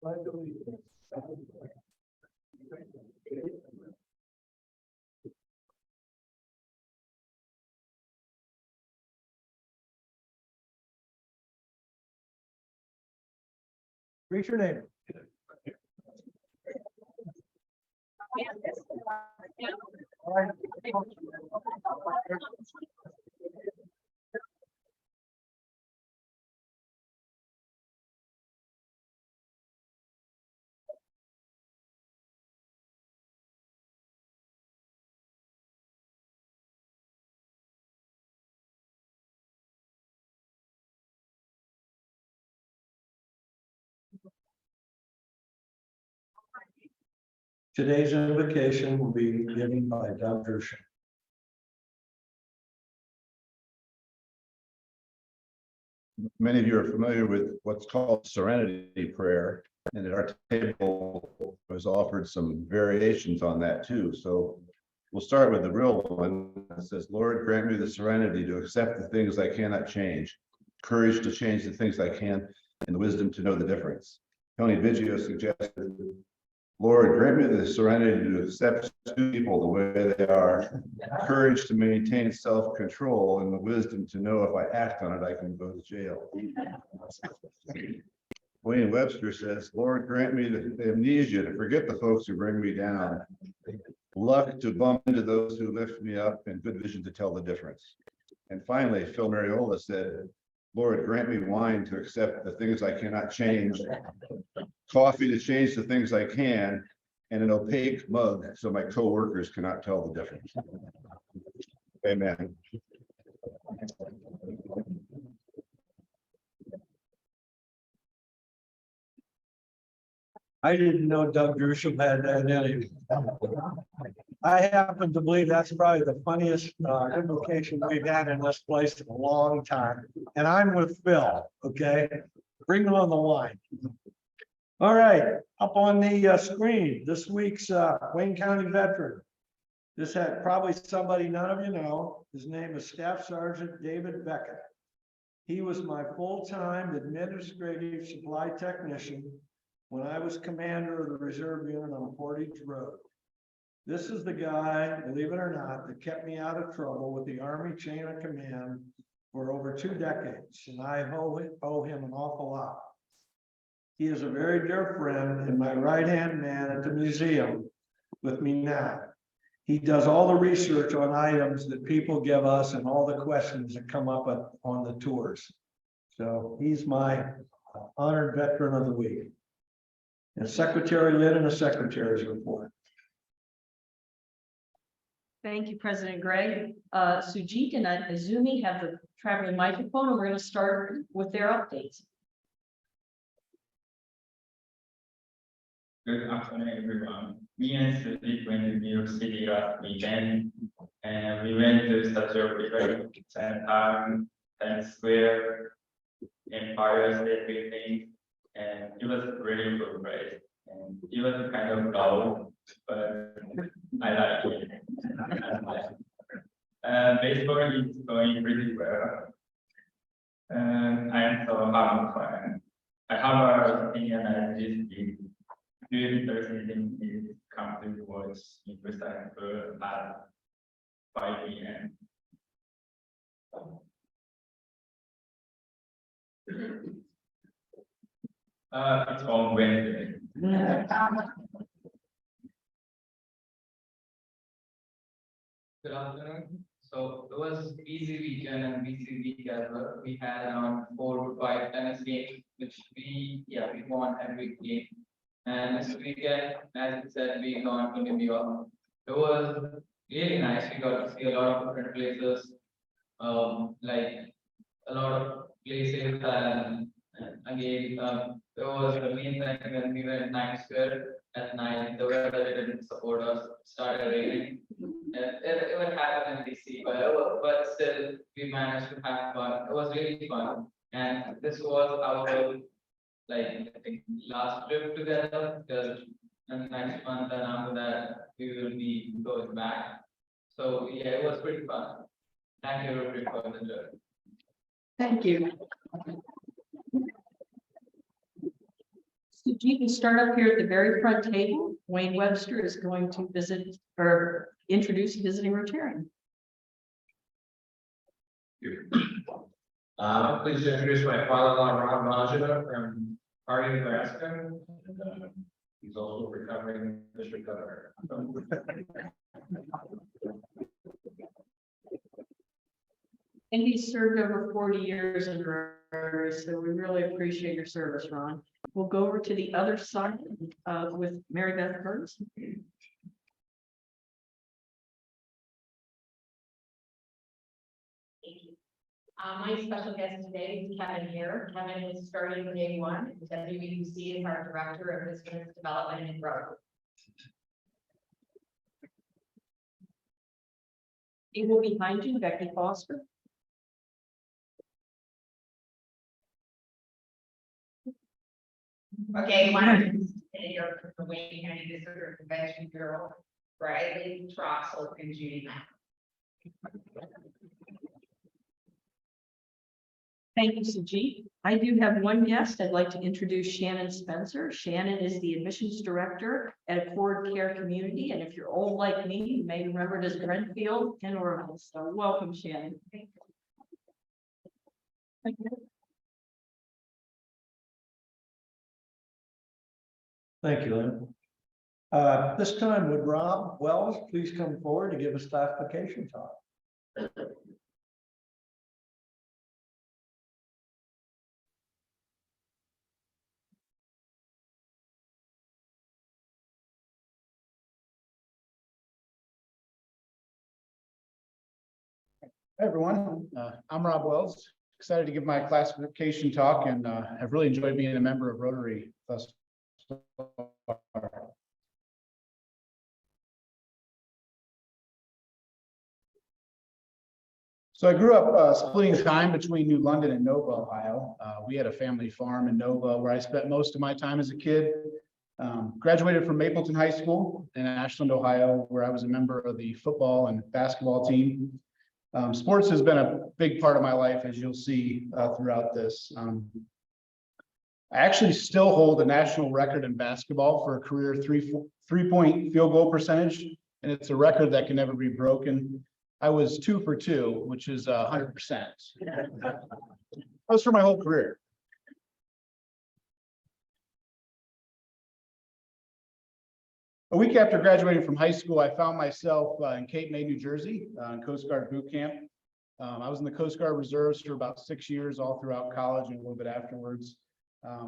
Read your name. Today's invocation will be given by Dr. Shin. Many of you are familiar with what's called Serenity Prayer, and at our table was offered some variations on that too. So we'll start with the real one. It says, Lord, grant me the serenity to accept the things I cannot change, courage to change the things I can, and the wisdom to know the difference. Tony Biggio suggested, Lord, grant me the serenity to accept people the way they are, courage to maintain self-control, and the wisdom to know if I act on it, I can go to jail. Wayne Webster says, Lord, grant me the amnesia to forget the folks who bring me down, luck to bump into those who lift me up, and good vision to tell the difference. And finally, Phil Mariola said, Lord, grant me wine to accept the things I cannot change, coffee to change the things I can, and an opaque mug so my co-workers cannot tell the difference. Amen. I didn't know Doug Grisham had that in him. I happen to believe that's probably the funniest invocation we've had in this place in a long time. And I'm with Phil, okay? Bring on the wine. All right, up on the screen, this week's Wayne County veteran. This had probably somebody none of you know. His name is Staff Sergeant David Beckett. He was my full-time administrative supply technician when I was commander of the reserve unit on Portage Road. This is the guy, believe it or not, that kept me out of trouble with the Army chain of command for over 2 decades, and I owe him an awful lot. He is a very dear friend and my right-hand man at the museum with me now. He does all the research on items that people give us and all the questions that come up on the tours. So he's my honored veteran of the week. And Secretary Lynn and the Secretary's report. Thank you, President Gray. Sujit and Azumi have the traveling microphone, and we're going to start with their updates. Good afternoon, everyone. Me and Sujit went to New York City last weekend, and we went to Statue of Liberty, Chinatown, Times Square, Empire State Building, and it was a really good place. And it was kind of dull, but I like it. Baseball is going pretty well. And I am so having fun. I have a opinion and this doing presenting is come to watch in person at 5 p.m. It's on Wednesday. Good afternoon. So it was easy weekend and busy week as well. We had around 4 to 5 tennis games, which we won every game. And this weekend, as it said, we gone to New York. It was really nice. We got to see a lot of different places, like a lot of places. And again, it was the main thing when we were in Times Square at night. The weather didn't support us. It started raining. It would happen in DC, but still we managed to have fun. It was really fun, and this was our I think last trip together. Because next month and after that we will be going back. So yeah, it was pretty fun. Thank you, Rotary, for the journey. Thank you. You can start up here at the very front table. Wayne Webster is going to visit or introduce a visiting Rotarian. Please introduce my father-in-law, Rob Majda from Harding, Nebraska. He's also a recovering district governor. And he's served over 40 years in Rotary, so we really appreciate your service, Ron. We'll go over to the other side with Mary Beth Burns. My special guest today is Kevin here. Kevin is starting day one. WBC is our Director of Business Development and Growth. Table behind you, Becky Foster. Okay, my here from the Wayne County Visitor Convention Bureau, Bradley Troxel and Judy. Thank you, Sujit. I do have one guest. I'd like to introduce Shannon Spencer. Shannon is the admissions director at Accord Care Community. And if you're old like me, you may remember it as Grenfield and Orville. So welcome, Shannon. Thank you. Thank you, Lynn. This time would Rob Wells please come forward to give us classification talk? Hi, everyone. I'm Rob Wells. Excited to give my classification talk and have really enjoyed being a member of Rotary thus far. So I grew up splitting time between New London and Nova, Ohio. We had a family farm in Nova where I spent most of my time as a kid. Graduated from Mapleton High School in Ashland, Ohio, where I was a member of the football and basketball team. Sports has been a big part of my life, as you'll see throughout this. I actually still hold the national record in basketball for a career three-point field goal percentage, and it's a record that can never be broken. I was 2 for 2, which is 100%. That was for my whole career. A week after graduating from high school, I found myself in Cape May, New Jersey, in Coast Guard boot camp. I was in the Coast Guard Reserves for about 6 years, all throughout college and a little bit afterwards.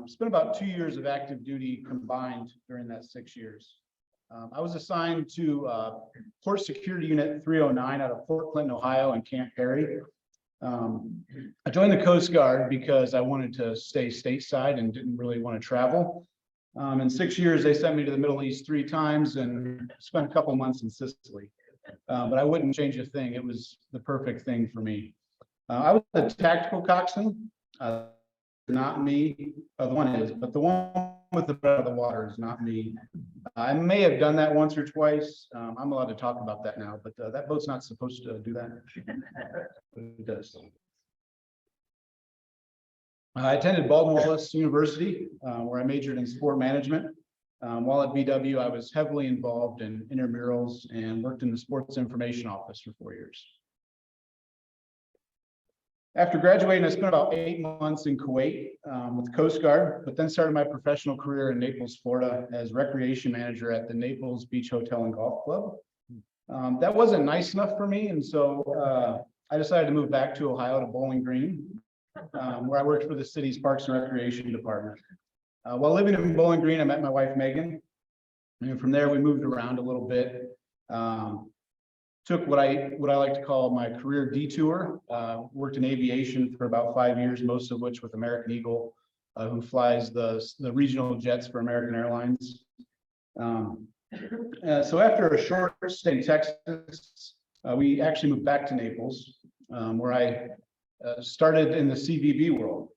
Spent about 2 years of active duty combined during that 6 years. I was assigned to Port Security Unit 309 out of Fort Clinton, Ohio, and Camp Perry. I joined the Coast Guard because I wanted to stay stateside and didn't really want to travel. In 6 years, they sent me to the Middle East 3 times and spent a couple months in Sicily. But I wouldn't change a thing. It was the perfect thing for me. I was a tactical coxswain, not me. The one is, but the one with the bread of the water is not me. I may have done that once or twice. I'm allowed to talk about that now, but that boat's not supposed to do that. But it does. I attended Baldwin Wallace University, where I majored in sport management. While at BW, I was heavily involved in intramurals and worked in the sports information office for 4 years. After graduating, I spent about 8 months in Kuwait with Coast Guard, but then started my professional career in Naples, Florida as recreation manager at the Naples Beach Hotel and Golf Club. That wasn't nice enough for me, and so I decided to move back to Ohio to Bowling Green, where I worked for the city's Parks and Recreation Department. While living in Bowling Green, I met my wife, Megan. And from there, we moved around a little bit. Took what I like to call my career detour. Worked in aviation for about 5 years, most of which with American Eagle, who flies the regional jets for American Airlines. So after a short stay in Texas, we actually moved back to Naples, where I started in the CVB world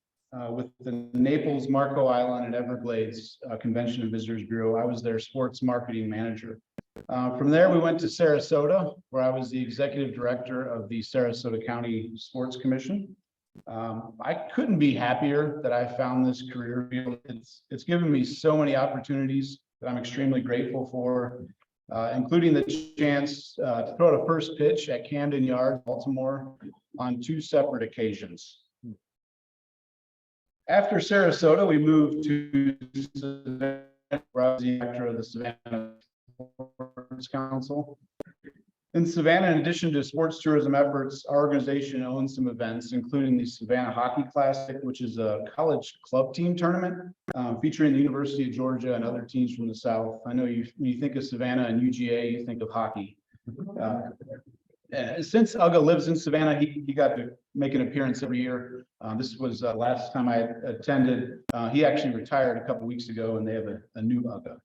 with the Naples, Marco Island, and Everglades Convention and Visitors Bureau. I was their sports marketing manager. From there, we went to Sarasota, where I was the executive director of the Sarasota County Sports Commission. I couldn't be happier that I found this career field. It's given me so many opportunities that I'm extremely grateful for, including the chance to throw out a first pitch at Camden Yards, Baltimore, on 2 separate occasions. After Sarasota, we moved to Savannah, where I was the director of the Savannah Sports Council. In Savannah, in addition to sports tourism efforts, our organization owns some events, including the Savannah Hockey Classic, which is a college club team tournament featuring the University of Georgia and other teams from the South. I know when you think of Savannah and UGA, you think of hockey. Since Uga lives in Savannah, he got to make an appearance every year. This was last time I attended. He actually retired a couple weeks ago, and they have a new Uga.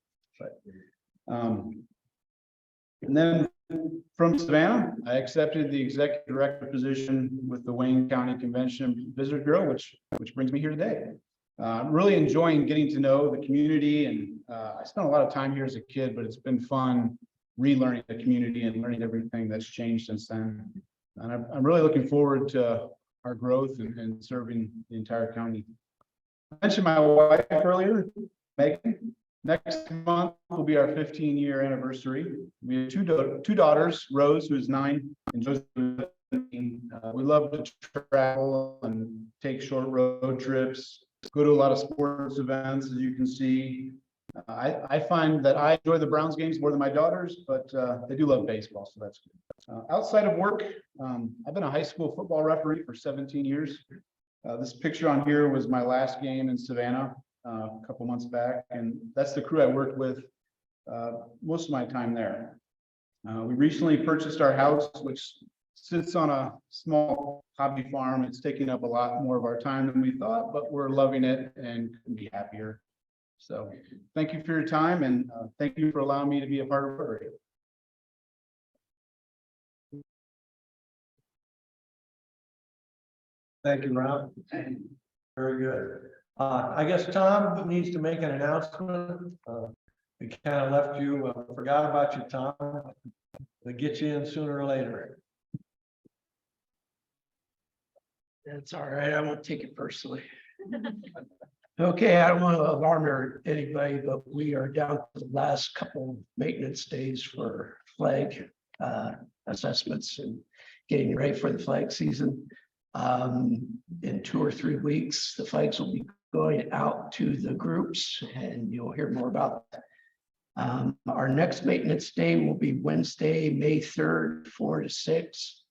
And then from Savannah, I accepted the executive director position with the Wayne County Convention and Visitor Bureau, which brings me here today. I'm really enjoying getting to know the community, and I spent a lot of time here as a kid, but it's been fun relearning the community and learning everything that's changed since then. And I'm really looking forward to our growth and serving the entire county. I mentioned my wife earlier, Megan. Next month will be our 15-year anniversary. We have two daughters, Rose, who is 9, and Joseph. We love to travel and take short road trips, go to a lot of sports events, as you can see. I find that I enjoy the Browns games more than my daughters, but they do love baseball, so that's good. Outside of work, I've been a high school football referee for 17 years. This picture on here was my last game in Savannah a couple months back, and that's the crew I worked with most of my time there. We recently purchased our house, which sits on a small hobby farm. It's taking up a lot more of our time than we thought, but we're loving it and couldn't be happier. So thank you for your time, and thank you for allowing me to be a part of Rotary. Thank you, Rob. Very good. I guess Tom needs to make an announcement. We kind of left you, forgot about you, Tom. We'll get you in sooner or later. That's all right. I won't take it personally. Okay, I don't want to alarm anybody, but we are down to the last couple maintenance days for flag assessments and getting ready for the flag season. In 2 or 3 weeks, the flags will be going out to the groups, and you'll hear more about that. Our next maintenance day will be Wednesday, May 3rd, 4 to 6.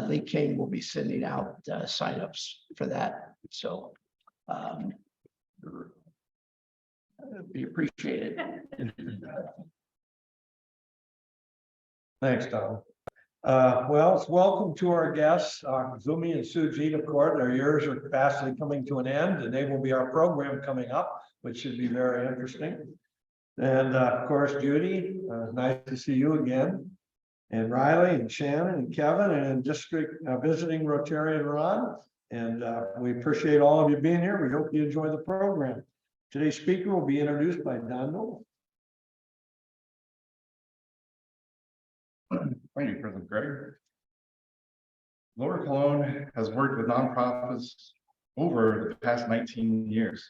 Lee King will be sending out signups for that. So be appreciated. Thanks, Tom. Well, welcome to our guests, Zumi and Sujit, of course. Their years are fastly coming to an end, and they will be our program coming up, which should be very interesting. And of course, Judy, nice to see you again. And Riley and Shannon and Kevin and district visiting Rotarian Ron. And we appreciate all of you being here. We hope you enjoy the program. Today's speaker will be introduced by Don Noble. Thank you, President Greg. Lower Cologne has worked with nonprofits over the past 19 years.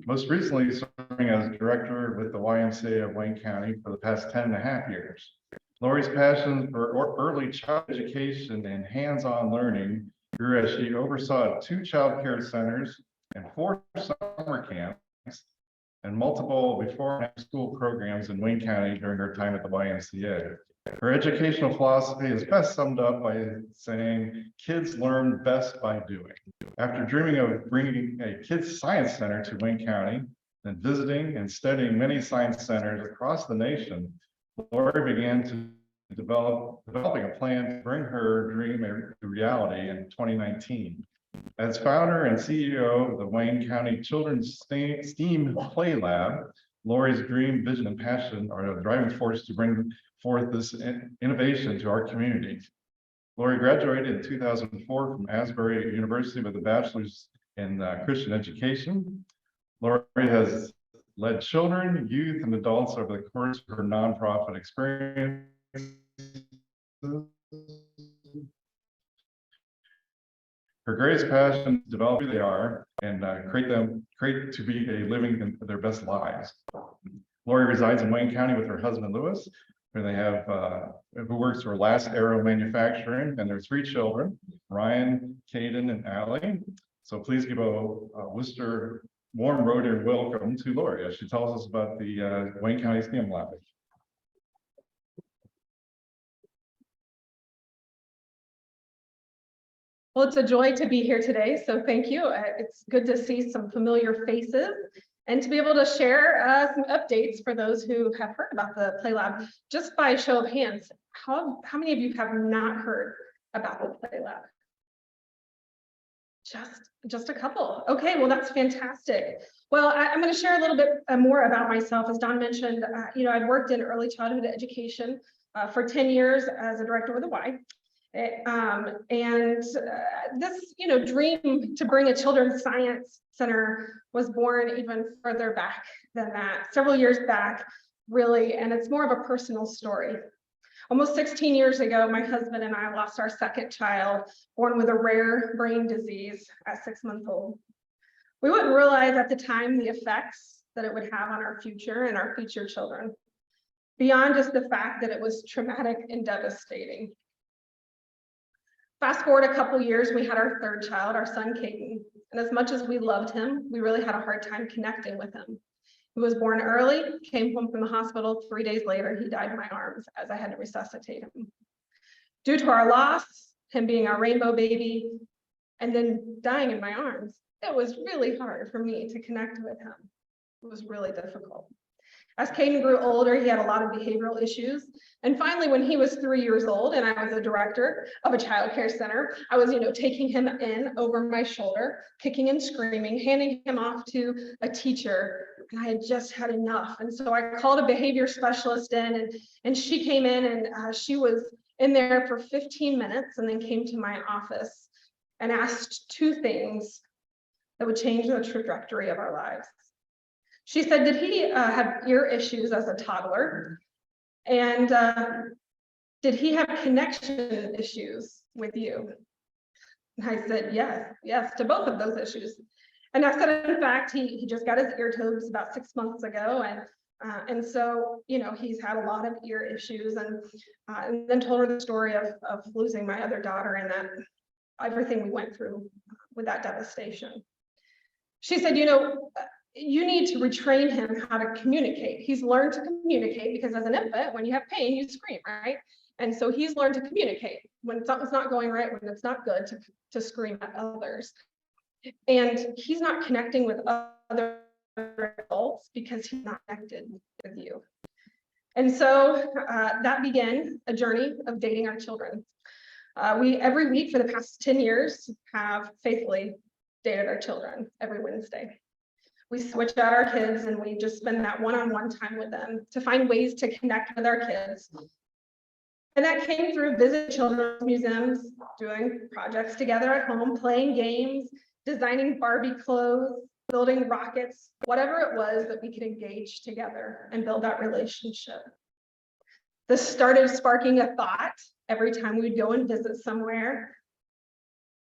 Most recently serving as director with the YMCA of Wayne County for the past 10.5 years. Lori's passion for early child education and hands-on learning grew as she oversaw 2 child care centers and 4 summer camps and multiple before and after school programs in Wayne County during her time at the YMCA. Her educational philosophy is best summed up by saying, kids learn best by doing. After dreaming of bringing a kids science center to Wayne County and visiting and studying many science centers across the nation, Lori began to developing a plan to bring her dream to reality in 2019. As founder and CEO of the Wayne County Children's STEAM Play Lab, Lori's dream, vision, and passion are the driving force to bring forth this innovation to our community. Lori graduated in 2004 from Asbury University with a bachelor's in Christian education. Lori has led children, youth, and adults over the course of her nonprofit experience. Her greatest passion is to develop who they are and create to be a living in their best lives. Lori resides in Wayne County with her husband Lewis, where they have who works for Last Arrow Manufacturing, and their 3 children, Ryan, Caden, and Allie. So please give a Worcester warm road and welcome to Lori as she tells us about the Wayne County STEM Lab. Well, it's a joy to be here today, so thank you. It's good to see some familiar faces and to be able to share some updates for those who have heard about the Play Lab. Just by show of hands, how many of you have not heard about the Play Lab? Just a couple. Okay, well, that's fantastic. Well, I'm going to share a little bit more about myself. As Don mentioned, I've worked in early childhood education for 10 years as a director with a Y. This, dream to bring a children's science center was born even further back than that, several years back, really, and it's more of a personal story. Almost 16 years ago, my husband and I lost our second child, born with a rare brain disease at 6 months old. We wouldn't realize at the time the effects that it would have on our future and our future children, beyond just the fact that it was traumatic and devastating. Fast forward a couple years, we had our third child, our son, Caden. And as much as we loved him, we really had a hard time connecting with him. He was born early, came home from the hospital. 3 days later, he died in my arms as I had to resuscitate him. Due to our loss, him being our rainbow baby, and then dying in my arms, it was really hard for me to connect with him. It was really difficult. As Caden grew older, he had a lot of behavioral issues. And finally, when he was 3 years old and I was a director of a child care center, I was, taking him in over my shoulder, kicking and screaming, handing him off to a teacher. And I had just had enough. And so I called a behavior specialist in and she came in and she was in there for 15 minutes and then came to my office and asked 2 things that would change the trajectory of our lives. She said, did he have ear issues as a toddler? And did he have connection issues with you? And I said, yes, to both of those issues. And I said, in fact, he just got his ear tubes about 6 months ago. And so, he's had a lot of ear issues and then told her the story of losing my other daughter and that everything we went through with that devastation. She said, you need to retrain him how to communicate. He's learned to communicate because as an infant, when you have pain, you scream, right? And so he's learned to communicate when something's not going right, when it's not good, to scream at others. And he's not connecting with other adults because he's not connected with you. And so that began a journey of dating our children. We, every week for the past 10 years, have faithfully dated our children every Wednesday. We switch out our kids and we just spend that one-on-one time with them to find ways to connect with our kids. And that came through visiting children's museums, doing projects together at home, playing games, designing Barbie clothes, building rockets, whatever it was that we could engage together and build that relationship. This started sparking a thought every time we'd go and visit somewhere.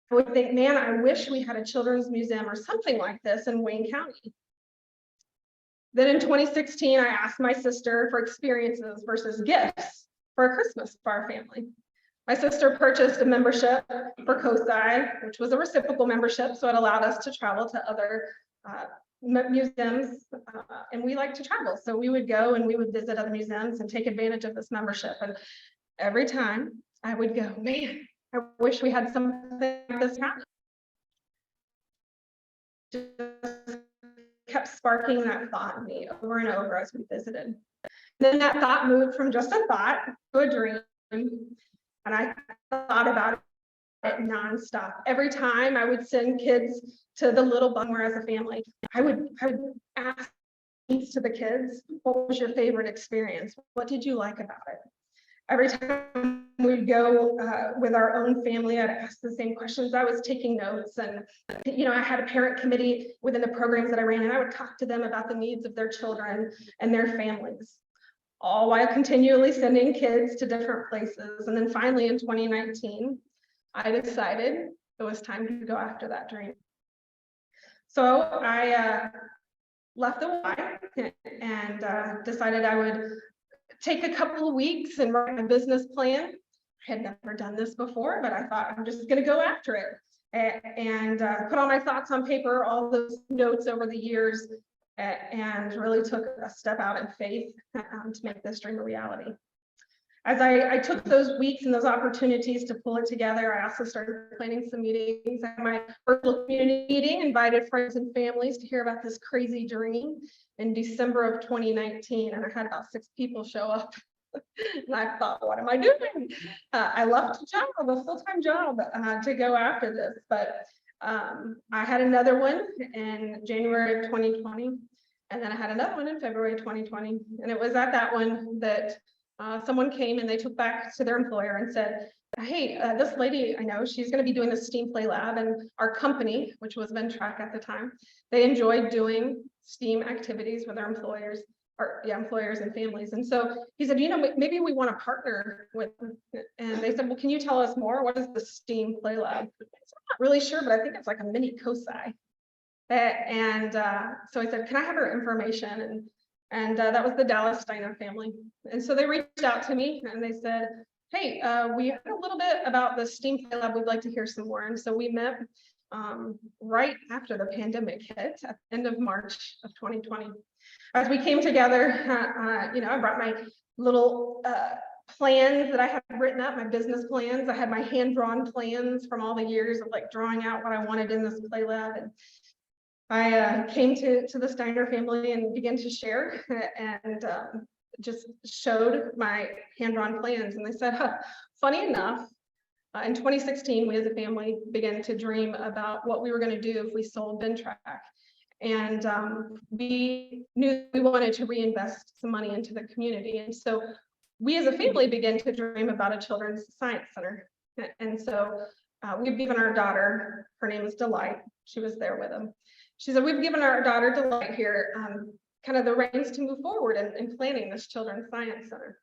I would think, man, I wish we had a children's museum or something like this in Wayne County. Then in 2016, I asked my sister for experiences versus gifts for Christmas for our family. My sister purchased a membership for COSI, which was a reciprocal membership, so it allowed us to travel to other museums, and we like to travel. So we would go and we would visit other museums and take advantage of this membership. And every time I would go, man, I wish we had something like this happen. Just kept sparking that thought in me over and over as we visited. Then that thought moved from just a thought to a dream. And I thought about it nonstop. Every time I would send kids to the Little Bungware as a family, I would ask to the kids, what was your favorite experience? What did you like about it? Every time we'd go with our own family, I'd ask the same questions. I was taking notes and, I had a parent committee within the programs that I ran, and I would talk to them about the needs of their children and their families, all while continually sending kids to different places. And then finally in 2019, I decided it was time to go after that dream. So I left the Y and decided I would take a couple of weeks and write my business plan. I had never done this before, but I thought I'm just going to go after it and put all my thoughts on paper, all those notes over the years, and really took a step out in faith to make this dream a reality. As I took those weeks and those opportunities to pull it together, I also started planning some meetings. I had my virtual community meeting, invited friends and families to hear about this crazy dream in December of 2019, and I had about 6 people show up. And I thought, what am I doing? I left a job, a full-time job, to go after this. But I had another one in January of 2020, and then I had another one in February of 2020. And it was at that one that someone came and they took back to their employer and said, hey, this lady I know, she's going to be doing the STEAM Play Lab, and our company, which was Ventrac at the time, they enjoyed doing STEAM activities with their employers. Or employers and families. And so he said, you know, maybe we want to partner with them. And they said, well, can you tell us more? What is the STEAM Play Lab? So I'm not really sure, but I think it's like a mini COSI. So I said, can I have her information? And that was the Dallas Steiner family. And so they reached out to me and they said, hey, we heard a little bit about the STEAM Play Lab. We'd like to hear some more. And so we met right after the pandemic hit at the end of March of 2020. As we came together, you know, I brought my little plans that I had written up, my business plans. I had my hand-drawn plans from all the years of like drawing out what I wanted in this play lab. And I came to the Steiner family and began to share and just showed my hand-drawn plans. And they said, huh, funny enough, in 2016, we as a family began to dream about what we were going to do if we sold Ventrac. And we knew we wanted to reinvest some money into the community. And so we as a family began to dream about a children's science center. And so we've given our daughter, her name is Delight, she was there with him. She said, we've given our daughter Delight here kind of the reins to move forward in planning this children's science center.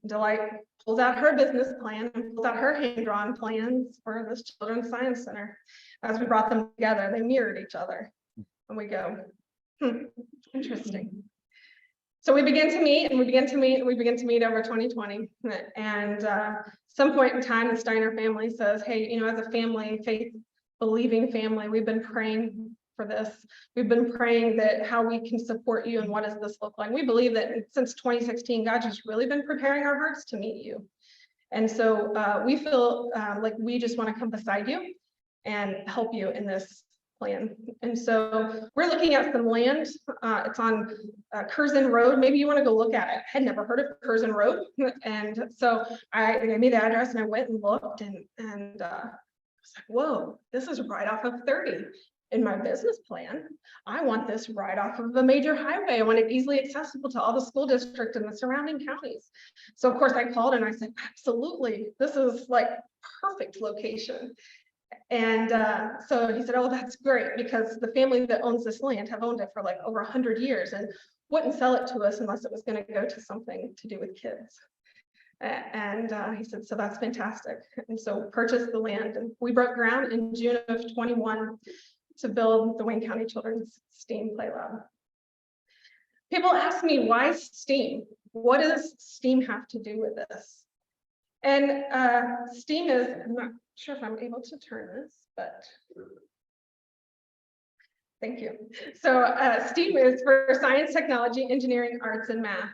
Delight pulls out her business plan and pulls out her hand-drawn plans for this children's science center. As we brought them together, they mirrored each other. And we go, interesting. So we began to meet and we began to meet and we began to meet over 2020. And some point in time, the Steiner family says, hey, you know, as a family, faith believing family, we've been praying for this. We've been praying that how we can support you and what does this look like. We believe that since 2016, God has really been preparing our hearts to meet you. And so we feel like we just want to come beside you and help you in this plan. And so we're looking at some land. It's on Curzon Road. Maybe you want to go look at it. I had never heard of Curzon Road. And so I made the address and I went and looked and I was like, whoa, this is right off of 30. In my business plan, I want this right off of a major highway. I want it easily accessible to all the school districts and the surrounding counties. So of course I called and I said, absolutely, this is like perfect location. And so he said, oh, that's great, because the family that owns this land have owned it for like over 100 years and wouldn't sell it to us unless it was going to go to something to do with kids. And he said, so that's fantastic. And so purchased the land and we broke ground in June of 21 to build the Wayne County Children's STEAM Play Lab. People ask me, why STEAM? What does STEAM have to do with this? And STEAM is, I'm not sure if I'm able to turn this, but thank you. So STEAM is for science, technology, engineering, arts, and math.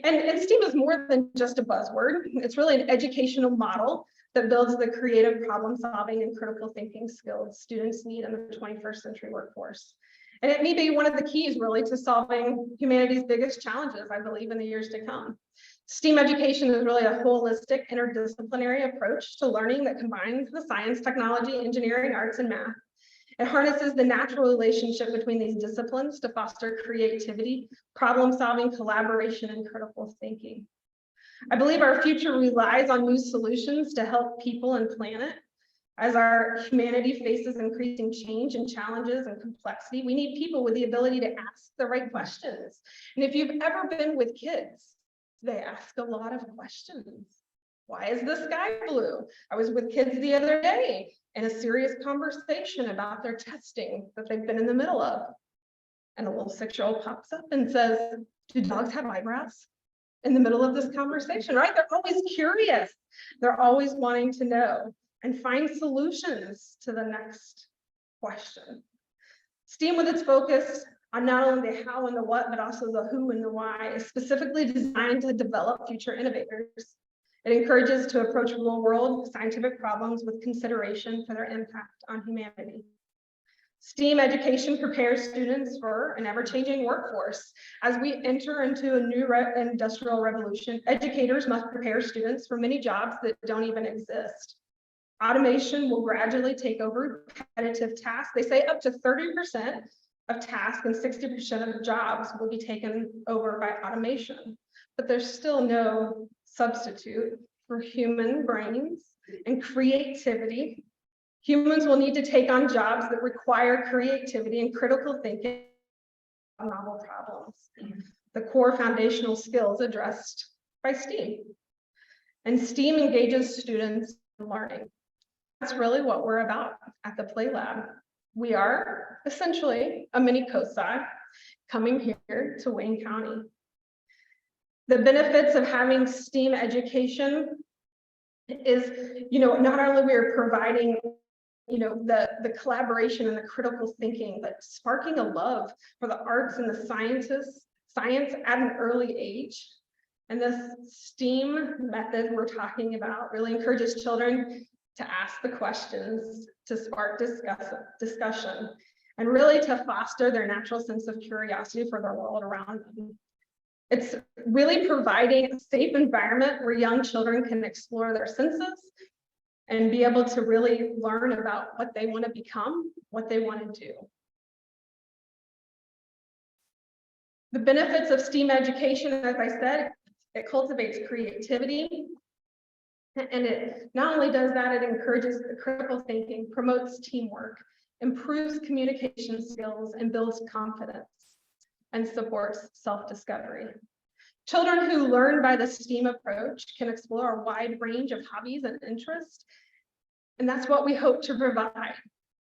And STEAM is more than just a buzzword. It's really an educational model that builds the creative problem solving and critical thinking skills students need in the 21st century workforce. And it may be one of the keys really to solving humanity's biggest challenges, I believe, in the years to come. STEAM education is really a holistic interdisciplinary approach to learning that combines the science, technology, engineering, arts, and math. It harnesses the natural relationship between these disciplines to foster creativity, problem solving, collaboration, and critical thinking. I believe our future relies on new solutions to help people and planet. As our humanity faces increasing change and challenges and complexity, we need people with the ability to ask the right questions. And if you've ever been with kids, they ask a lot of questions. Why is the sky blue? I was with kids the other day in a serious conversation about their testing that they've been in the middle of. And a little 6-year-old pops up and says, do dogs have eyebrows? In the middle of this conversation, right? They're always curious. They're always wanting to know and find solutions to the next question. STEAM, with its focus on not only the how and the what, but also the who and the why, is specifically designed to develop future innovators. It encourages to approach real world scientific problems with consideration for their impact on humanity. STEAM education prepares students for an ever-changing workforce. As we enter into a new industrial revolution, educators must prepare students for many jobs that don't even exist. Automation will gradually take over repetitive tasks. They say up to 30% of tasks and 60% of jobs will be taken over by automation. But there's still no substitute for human brains and creativity. Humans will need to take on jobs that require creativity and critical thinking on novel problems, the core foundational skills addressed by STEAM. And STEAM engages students in learning. That's really what we're about at the Play Lab. We are essentially a mini COSI coming here to Wayne County. The benefits of having STEAM education is, not only we're providing, the collaboration and the critical thinking, but sparking a love for the arts and the science at an early age. And this STEAM method we're talking about really encourages children to ask the questions, to spark discussion, and really to foster their natural sense of curiosity for their world around them. It's really providing a safe environment where young children can explore their senses and be able to really learn about what they want to become, what they want to do. The benefits of STEAM education, as I said, it cultivates creativity. And it not only does that, it encourages critical thinking, promotes teamwork, improves communication skills, and builds confidence, and supports self-discovery. Children who learn by the STEAM approach can explore a wide range of hobbies and interests. And that's what we hope to provide.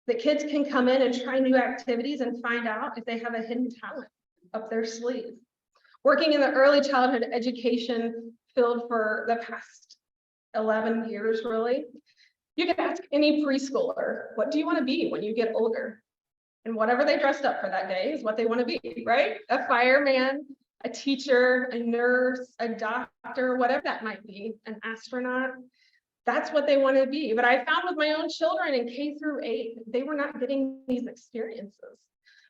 The kids can come in and try new activities and find out if they have a hidden talent up their sleeve. Working in the early childhood education field for the past 11 years, really, you can ask any preschooler, what do you want to be when you get older? And whatever they dressed up for that day is what they want to be, right? A fireman, a teacher, a nurse, a doctor, whatever that might be, an astronaut. That's what they want to be. But I found with my own children in K-8, they were not getting these experiences.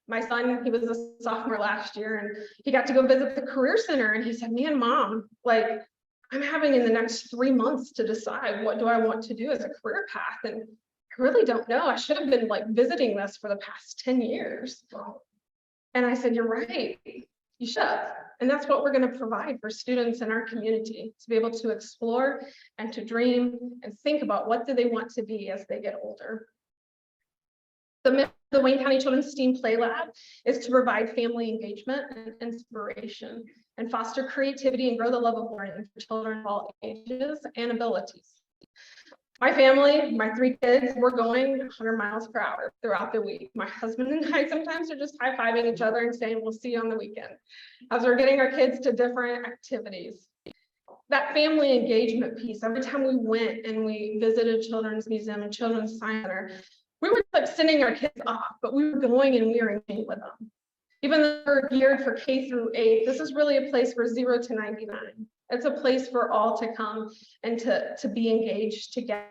My son, he was a sophomore last year, and he got to go visit the Career Center, and he said, man, Mom, like, I'm having in the next 3 months to decide what do I want to do as a career path. And I really don't know. I should have been like visiting this for the past 10 years. And I said, you're right, you should. And that's what we're going to provide for students in our community, to be able to explore and to dream and think about what do they want to be as they get older. The Wayne County Children's STEAM Play Lab is to provide family engagement and inspiration and foster creativity and grow the love of learning for children of all ages and abilities. My family, my 3 kids, we're going 100 miles per hour throughout the week. My husband and I sometimes are just high-fiving each other and saying, we'll see you on the weekend, as we're getting our kids to different activities. That family engagement piece, every time we went and we visited Children's Museum and Children's Science Center, we were like sending our kids off, but we were going and we were engaging with them. Even though we're geared for K-8, this is really a place for 0 to 99. It's a place for all to come and to be engaged together.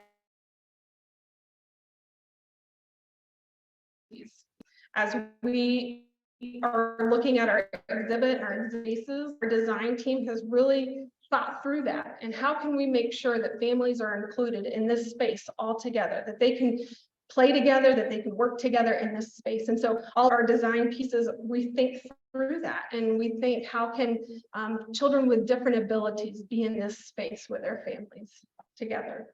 As we are looking at our exhibit and our spaces, our design team has really thought through that. And how can we make sure that families are included in this space all together, that they can play together, that they can work together in this space. And so all our design pieces, we think through that, and we think, how can children with different abilities be in this space with their families together?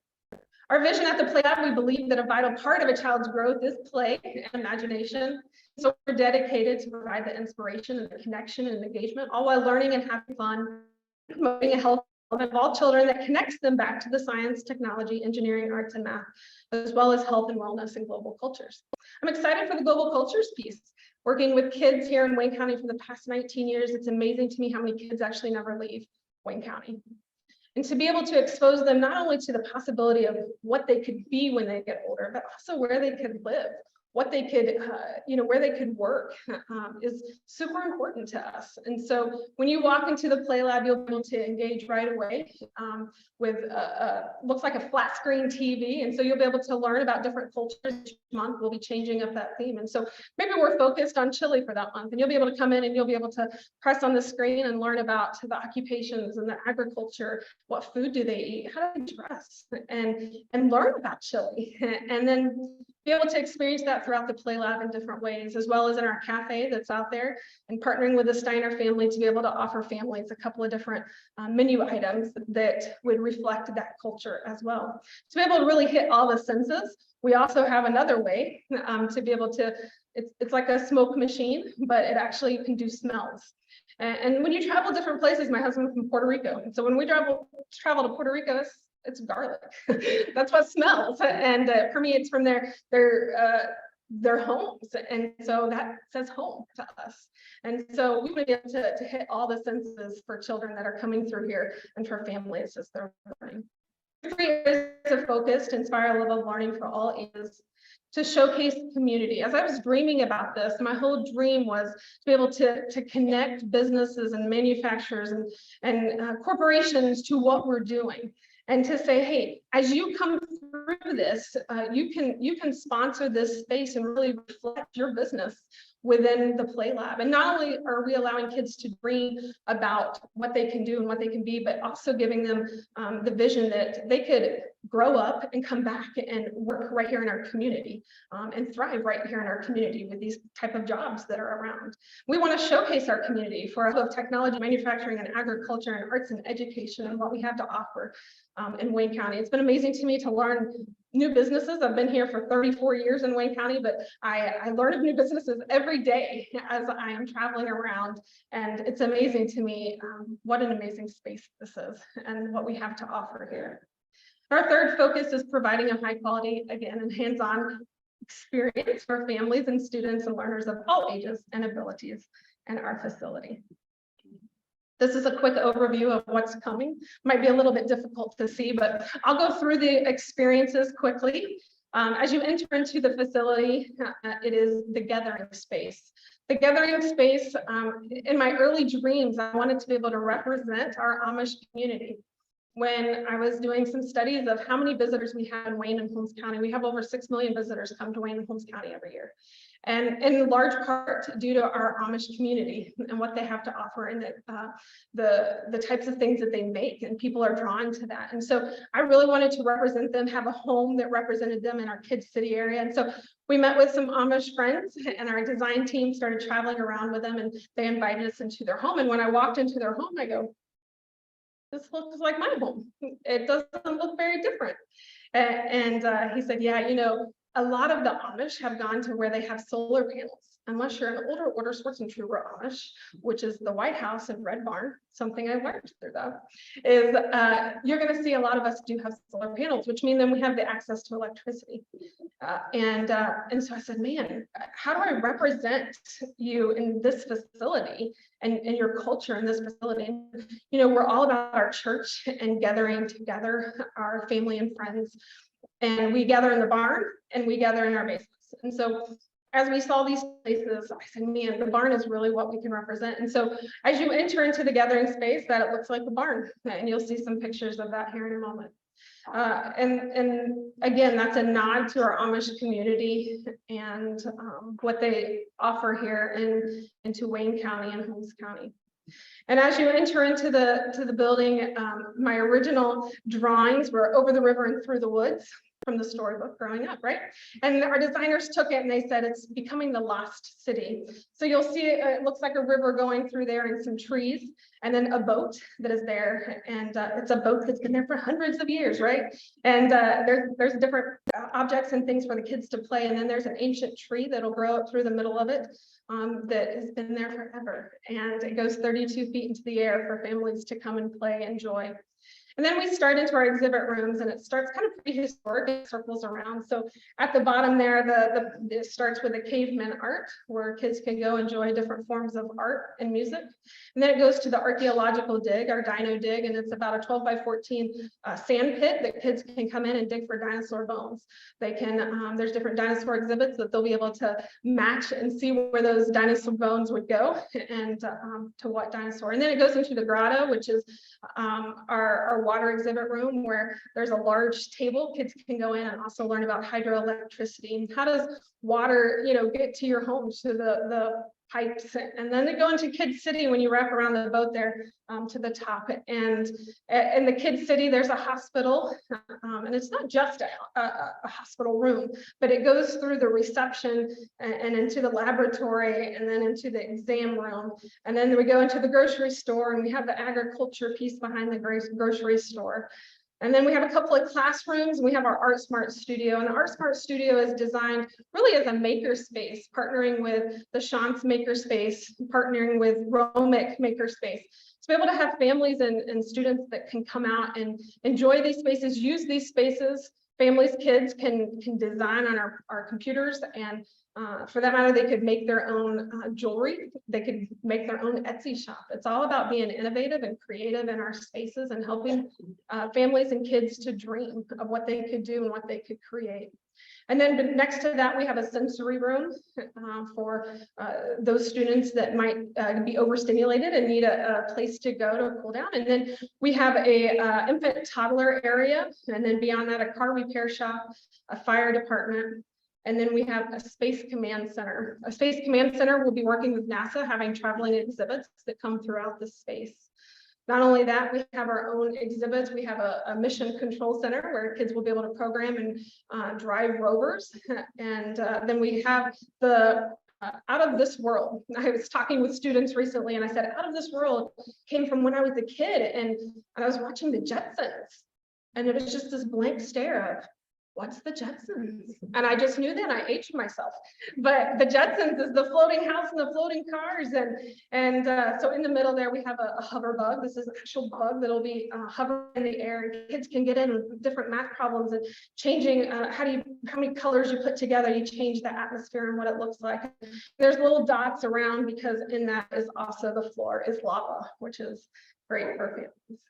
Our vision at the Play Lab, we believe that a vital part of a child's growth is play and imagination. So we're dedicated to provide the inspiration and the connection and engagement, all while learning and having fun, promoting a healthy of all children that connects them back to the science, technology, engineering, arts, and math, as well as health and wellness and global cultures. I'm excited for the global cultures piece. Working with kids here in Wayne County for the past 19 years, it's amazing to me how many kids actually never leave Wayne County. And to be able to expose them not only to the possibility of what they could be when they get older, but also where they could live, what they could, where they could work is super important to us. And so when you walk into the Play Lab, you'll be able to engage right away with looks like a flat screen TV. And so you'll be able to learn about different cultures. Each month we'll be changing up that theme. And so maybe we're focused on Chile for that month, and you'll be able to come in and you'll be able to press on the screen and learn about the occupations and the agriculture. What food do they eat? How do they dress? And learn about Chile. And then be able to experience that throughout the Play Lab in different ways, as well as in our cafe that's out there, and partnering with the Steiner family to be able to offer families a couple of different menu items that would reflect that culture as well. To be able to really hit all the senses, we also have another way to be able to, it's like a smoke machine, but it actually can do smells. And when you travel different places, my husband's from Puerto Rico, and so when we travel to Puerto Rico, it's garlic. That's what smells. And for me, it's from their homes. And so that says home to us. And so we would be able to hit all the senses for children that are coming through here and for families as they're learning. 3 areas of focus to inspire a level of learning for all ages, to showcase community. As I was dreaming about this, my whole dream was to be able to connect businesses and manufacturers and corporations to what we're doing. And to say, hey, as you come through this, you can sponsor this space and really reflect your business within the Play Lab. And not only are we allowing kids to dream about what they can do and what they can be, but also giving them the vision that they could grow up and come back and work right here in our community and thrive right here in our community with these type of jobs that are around. We want to showcase our community for both technology, manufacturing, and agriculture, and arts and education, and what we have to offer in Wayne County. It's been amazing to me to learn new businesses. I've been here for 34 years in Wayne County, but I learn of new businesses every day as I am traveling around. And it's amazing to me what an amazing space this is and what we have to offer here. Our third focus is providing a high quality, again, and hands-on experience for families and students and learners of all ages and abilities in our facility. This is a quick overview of what's coming. Might be a little bit difficult to see, but I'll go through the experiences quickly. As you enter into the facility, it is the gathering space. The gathering space, in my early dreams, I wanted to be able to represent our Amish community. When I was doing some studies of how many visitors we have in Wayne and Holmes County, we have over 6 million visitors come to Wayne and Holmes County every year. And in large part due to our Amish community and what they have to offer and the types of things that they make, and people are drawn to that. And so I really wanted to represent them, have a home that represented them in our Kids City area. And so we met with some Amish friends, and our design team started traveling around with them, and they invited us into their home. And when I walked into their home, I go, this looks like my home. It doesn't look very different. And he said, yeah, you know, a lot of the Amish have gone to where they have solar panels. Unless you're an older order Swartzentruber Amish, which is the White House and Red Barn, something I learned through that, is you're going to see a lot of us do have solar panels, which mean then we have the access to electricity. And so I said, man, how do I represent you in this facility and your culture in this facility? And, you know, we're all about our church and gathering together, our family and friends. And we gather in the barn and we gather in our basements. And so as we saw these places, I said, man, the barn is really what we can represent. And so as you enter into the gathering space, that it looks like the barn, and you'll see some pictures of that here in a moment. And again, that's a nod to our Amish community and what they offer here into Wayne County and Holmes County. And as you enter into the building, my original drawings were over the river and through the woods from the storybook growing up, right? And our designers took it and they said it's becoming the lost city. So you'll see it looks like a river going through there and some trees, and then a boat that is there. And it's a boat that's been there for hundreds of years, right? And there's different objects and things for the kids to play. And then there's an ancient tree that'll grow up through the middle of it that has been there forever. And it goes 32 feet into the air for families to come and play and enjoy. And then we start into our exhibit rooms, and it starts kind of prehistoric, it circles around. So at the bottom there, it starts with a caveman art where kids can go enjoy different forms of art and music. And then it goes to the archaeological dig, our dino dig, and it's about a 12 by 14 sand pit that kids can come in and dig for dinosaur bones. They can, there's different dinosaur exhibits that they'll be able to match and see where those dinosaur bones would go and to what dinosaur. And then it goes into the grotto, which is our water exhibit room, where there's a large table. Kids can go in and also learn about hydroelectricity and how does water, get to your home, to the pipes. And then they go into Kid City when you wrap around the boat there to the top. And in the Kid City, there's a hospital, and it's not just a hospital room, but it goes through the reception and into the laboratory and then into the exam room. And then we go into the grocery store, and we have the agriculture piece behind the grocery store. And then we have a couple of classrooms. We have our Art Smart Studio, and the Art Smart Studio is designed really as a makerspace, partnering with the Shantz Makerspace, partnering with Romic Makerspace. To be able to have families and students that can come out and enjoy these spaces, use these spaces. Families, kids can design on our computers, and for that matter, they could make their own jewelry. They could make their own Etsy shop. It's all about being innovative and creative in our spaces and helping families and kids to dream of what they could do and what they could create. And then next to that, we have a sensory room for those students that might be overstimulated and need a place to go to cool down. And then we have a infant toddler area, and then beyond that, a car repair shop, a fire department. And then we have a Space Command Center. A Space Command Center will be working with NASA, having traveling exhibits that come throughout the space. Not only that, we have our own exhibits. We have a mission control center where kids will be able to program and drive rovers. And then we have the Out of This World. I was talking with students recently, and I said, Out of This World came from when I was a kid, and I was watching the Jetsons. And it was just this blank stare of, what's the Jetsons? And I just knew that I aged myself. But the Jetsons is the floating house and the floating cars. And so in the middle there, we have a hover bug. This is an actual bug that'll be hovering in the air. And kids can get in with different math problems and changing how many colors you put together, you change the atmosphere and what it looks like. There's little dots around because in that is also the floor is lava, which is great for families.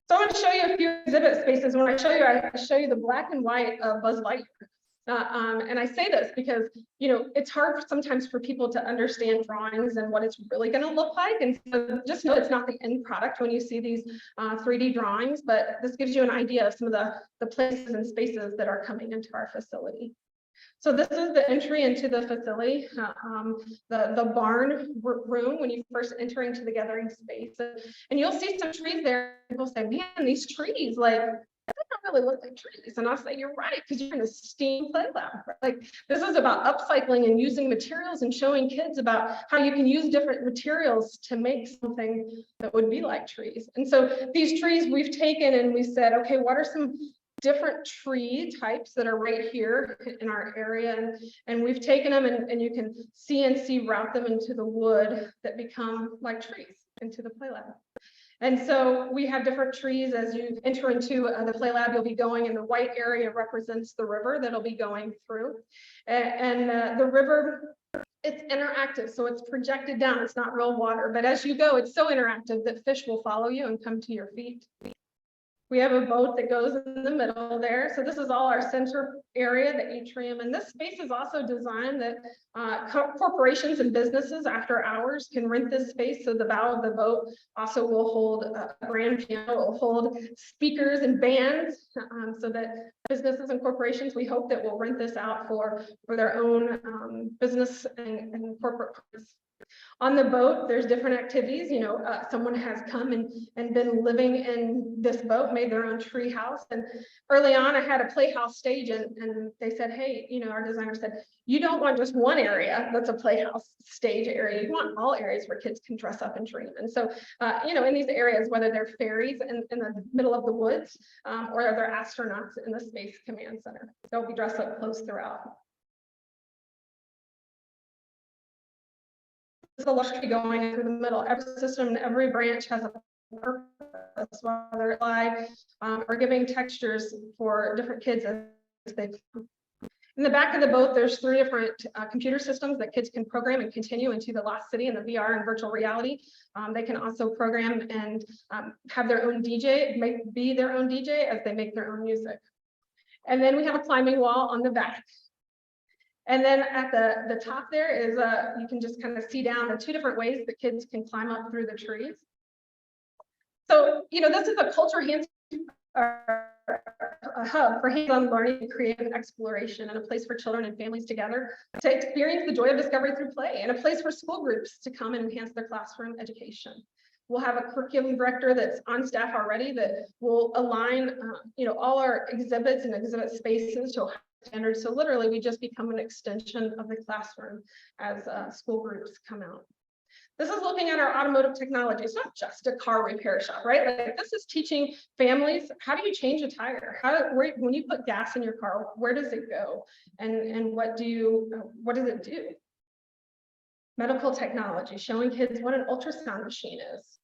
So I want to show you a few exhibit spaces. When I show you the black and white of Buzz Lightyear. And I say this because, it's hard sometimes for people to understand drawings and what it's really going to look like. And so just know it's not the end product when you see these 3D drawings, but this gives you an idea of some of the places and spaces that are coming into our facility. So this is the entry into the facility, the barn room when you first enter into the gathering space. And you'll see some trees there. People say, man, these trees, like, they don't really look like trees. And I'll say, you're right, because you're in a STEAM play lab. Like, this is about upcycling and using materials and showing kids about how you can use different materials to make something that would be like trees. And so these trees we've taken and we said, okay, what are some different tree types that are right here in our area, and we've taken them and you can CNC route them into the wood that become like trees into the play lab. And so we have different trees. As you enter into the play lab, you'll be going, and the white area represents the river that'll be going through, and the river, it's interactive, so it's projected down. It's not real water, but as you go, it's so interactive that fish will follow you and come to your feet. We have a boat that goes in the middle there. So this is all our center area, the atrium. And this space is also designed that corporations and businesses after hours can rent this space. So the bow of the boat also will hold a grand piano, will hold speakers and bands, so that businesses and corporations, we hope that will rent this out for their own business and corporate purpose. On the boat, there's different activities. Someone has come and been living in this boat, made their own tree house. And early on, I had a playhouse stage, and they said, hey, our designer said, you don't want just one area that's a playhouse stage area. You want all areas where kids can dress up and dream. And so, in these areas, whether they're fairies in the middle of the woods, or they're astronauts in the Space Command Center, they'll be dressed up close throughout. There's a lush tree going through the middle. Every system, every branch has a purpose, whether it's live, or giving textures for different kids as they. In the back of the boat, there's 3 different computer systems that kids can program and continue into the Lost City and the VR and virtual reality. They can also program and have their own DJ, be their own DJ as they make their own music. And then we have a climbing wall on the back. And then at the top there is you can just kind of see down the 2 different ways that kids can climb up through the trees. So, you know, this is a culture a hub for hands-on learning, creative exploration, and a place for children and families together to experience the joy of discovery through play, and a place for school groups to come and enhance their classroom education. We'll have a curriculum director that's on staff already that will align, you know, all our exhibits and exhibit spaces to standards. So literally, we just become an extension of the classroom as school groups come out. This is looking at our automotive technology. It's not just a car repair shop, right? Like, this is teaching families, how do you change a tire? When you put gas in your car, where does it go? And what does it do? Medical technology, showing kids what an ultrasound machine is.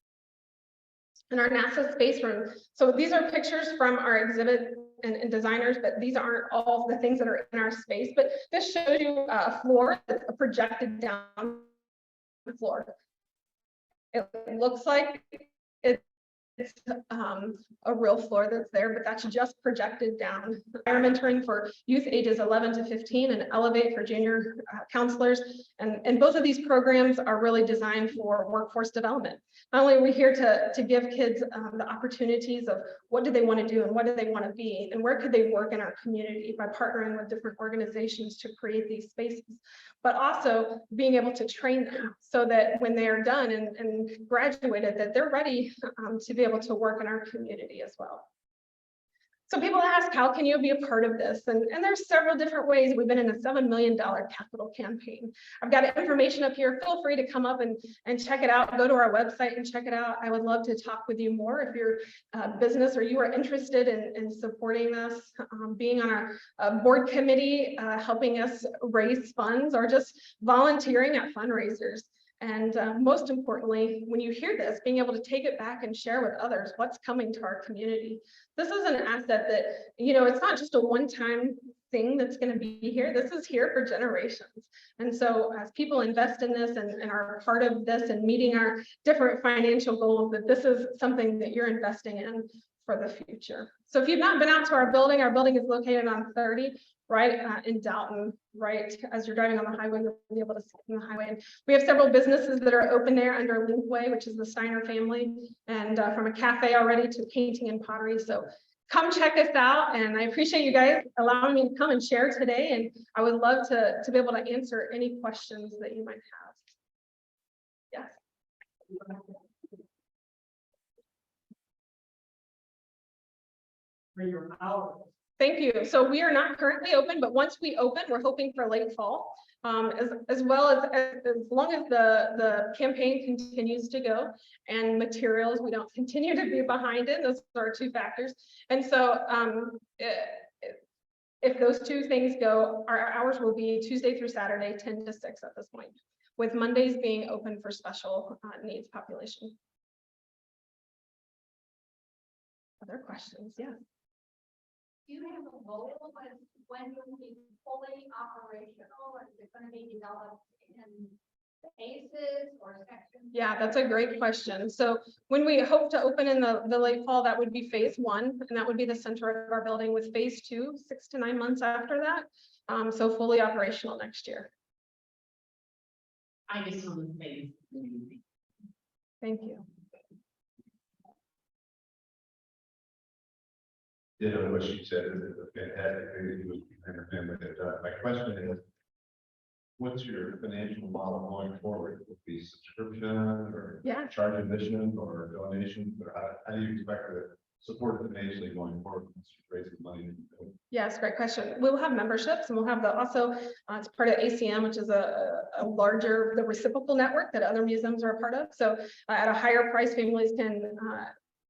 And our NASA space room. So these are pictures from our exhibit and designers, but these aren't all the things that are in our space. But this shows you a floor that's projected down the floor. It looks like it's a real floor that's there, but that's just projected down. Fire mentoring for youth ages 11 to 15 and Elevate for junior counselors. And both of these programs are really designed for workforce development. Not only are we here to give kids the opportunities of what do they want to do and what do they want to be and where could they work in our community by partnering with different organizations to create these spaces, but also being able to train them so that when they are done and graduated, that they're ready to be able to work in our community as well. So people ask, how can you be a part of this? And there's several different ways. We've been in a $7 million capital campaign. I've got information up here. Feel free to come up and check it out. Go to our website and check it out. I would love to talk with you more if you're a business or you are interested in supporting us, being on our board committee, helping us raise funds, or just volunteering at fundraisers. And most importantly, when you hear this, being able to take it back and share with others what's coming to our community. This is an asset that, you know, it's not just a one-time thing that's going to be here. This is here for generations. And so as people invest in this and are part of this and meeting our different financial goals, that this is something that you're investing in for the future. So if you've not been out to our building is located on 30. Right in Dalton, right as you're driving on the highway, you'll be able to see from the highway. And we have several businesses that are open there under Linkway, which is the Steiner family, and from a cafe already to painting and pottery. So come check us out, and I appreciate you guys allowing me to come and share today. And I would love to be able to answer any questions that you might have. Yes. For your hours. Thank you. So we are not currently open, but once we open, we're hoping for late fall. As well as long as the campaign continues to go and materials, we don't continue to be behind it. Those are 2 factors. And so if those 2 things go, our hours will be Tuesday through Saturday, 10 to 6 at this point, with Mondays being open for special needs population. Other questions? Yeah. Do you have a goal when you'll be fully operational, or is it going to be developed in phases or sections? Yeah, that's a great question. So when we hope to open in the late fall, that would be phase 1, and that would be the center of our building, with phase 2, 6 to 9 months after that. So fully operational next year. I just want to say. Thank you. What she said is a fantastic thing to do and her family have done. My question is, what's your financial model going forward? Would it be subscription or charge admission or donation? Or how do you expect to support it financially going forward once you raise the money? Yes, great question. We'll have memberships, and we'll have also it's part of ACM, which is a larger, the reciprocal network that other museums are a part of. So at a higher price, families can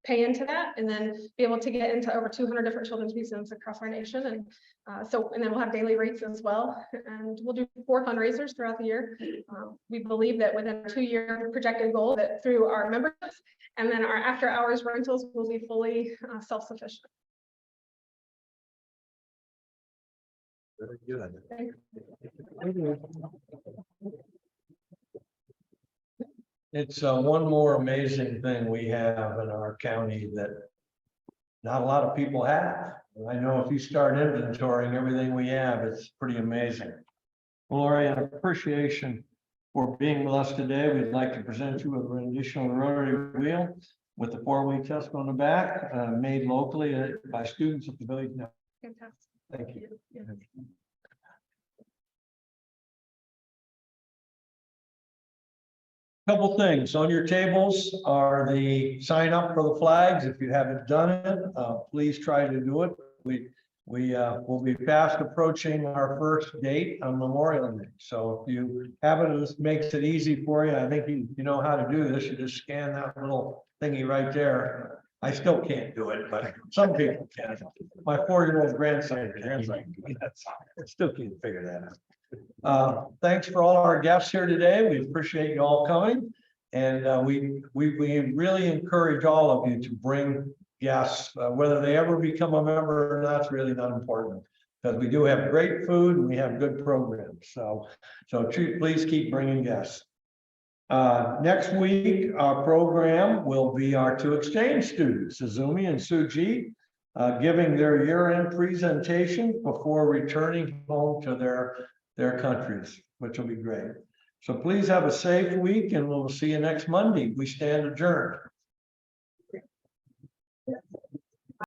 pay into that and then be able to get into over 200 different children's museums across our nation. And and then we'll have daily rates as well. And we'll do 4 fundraisers throughout the year. We believe that within a 2-year projected goal that through our memberships and then our after hours rentals will be fully self-sufficient. Very good. Thank It's one more amazing thing we have in our county that not a lot of people have. I know if you start inventorying everything we have, it's pretty amazing. Well, Lori, in appreciation for being with us today, we'd like to present you with a rendition of the Rotary Wheel with the 4-wheel test on the back, made locally by students at the village. Fantastic. Thank you. Yeah. Couple things on your tables are the sign up for the flags. If you haven't done it, please try to do it. We will be fast approaching our first date on Memorial Day. So if you haven't, this makes it easy for you. I think you know how to do this. You just scan that little thingy right there. I still can't do it, but some people can. My 4-year-old grandson can. I still can't figure that out. Thanks for all our guests here today. We appreciate you all coming. And we really encourage all of you to bring guests, whether they ever become a member or not, it's really not important. Because we do have great food and we have good programs. So please keep bringing guests. Next week, our program will be our 2 exchange students, Azumi and Suji, giving their year-end presentation before returning home to their countries, which will be great. So please have a safe week and we'll see you next Monday. We stand adjourned.